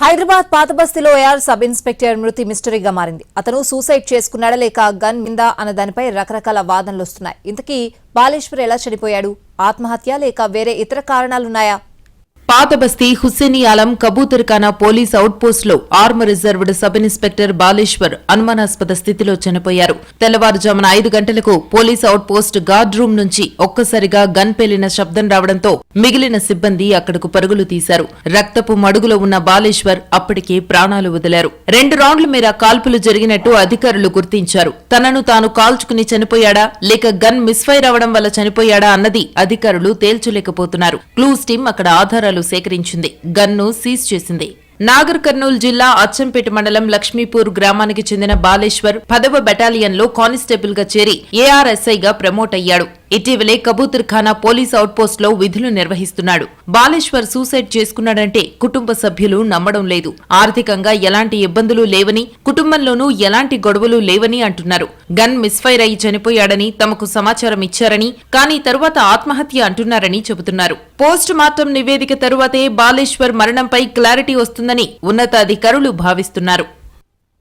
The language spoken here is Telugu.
హైదరాబాద్ పాతబస్తీలో ఏఆర్ సబ్ ఇన్స్పెక్టర్ మృతి మిస్టరీగా మారింది. అతను సూసైడ్ చేసుకున్నాడా లేక గన్ మీద అన్న దానిపై రకరకాల వాదనలు వస్తున్నాయి. ఇంతకీ బాలేశ్వర్ ఎలా చనిపోయాడు? ఆత్మహత్య లేక వేరే ఇతర కారణాలున్నాయా? పాతబస్తీ హుస్సేనియాలం కబూతర్ఖానా పోలీస్ అవుట్పోస్ట్ లో arm reserved sub inspector Baleshwar అనుమానాస్పద స్థితిలో చనిపోయారు. తెల్లవారుజామున 5 గంటలకు పోలీస్ అవుట్పోస్ట్ గార్డ్ రూమ్ నుంచి ఒక్కసారిగా గన్ పేలిన శబ్దం రావడంతో మిగిలిన సిబ్బంది అక్కడకు పరుగులు తీశారు. రక్తపు మడుగులో ఉన్న బాలేశ్వర్ అప్పటికే ప్రాణాలు వదిలారు. 2 రౌండ్ల మేర కాల్పులు జరిగినట్టు అధికారులు గుర్తించారు. తనను తాను కాల్చుకుని చనిపోయాడా లేక గన్ మిస్ఫైర్ అవడం వల్ల చనిపోయాడా అన్నది అధికారులు తేల్చలేకపోతున్నారు. క్లూస్ టీం అక్కడ ఆధారాలు సేకరించింది. గన్ను సీజ్ చేసింది. నాగర్ కర్నూల్ జిల్లా అచ్చంపేట మండలం లక్ష్మీపూర్ గ్రామానికి చెందిన బాలేశ్వర్ 10వ బెటాలియన్ లో కానిస్టేబుల్ గా చేరి ఏఆర్ఎస్ఐగా ప్రమోట్ అయ్యాడు. ఇటీవలే కబూతర్ఖానా పోలీస్ అవుట్పోస్ట్ లో విధులు నిర్వహిస్తున్నాడు. బాలేశ్వర్ సూసైడ్ చేసుకున్నాడంటే కుటుంబ సభ్యులు నమ్మడం లేదు. ఆర్థికంగా ఎలాంటి ఇబ్బందులు లేవని, కుటుంబంలోనూ ఎలాంటి గొడవలు లేవని అంటున్నారు. గన్ మిస్ఫైర్ అయి చనిపోయాడని తమకు సమాచారం ఇచ్చారని, కానీ తరువాత ఆత్మహత్య అంటున్నారని చెబుతున్నారు. పోస్ట్ మార్టం నివేదిక తరువాతే బాలేశ్వర్ మరణంపై క్లారిటీ వస్తుందని ఉన్నతాధికారులు భావిస్తున్నారు.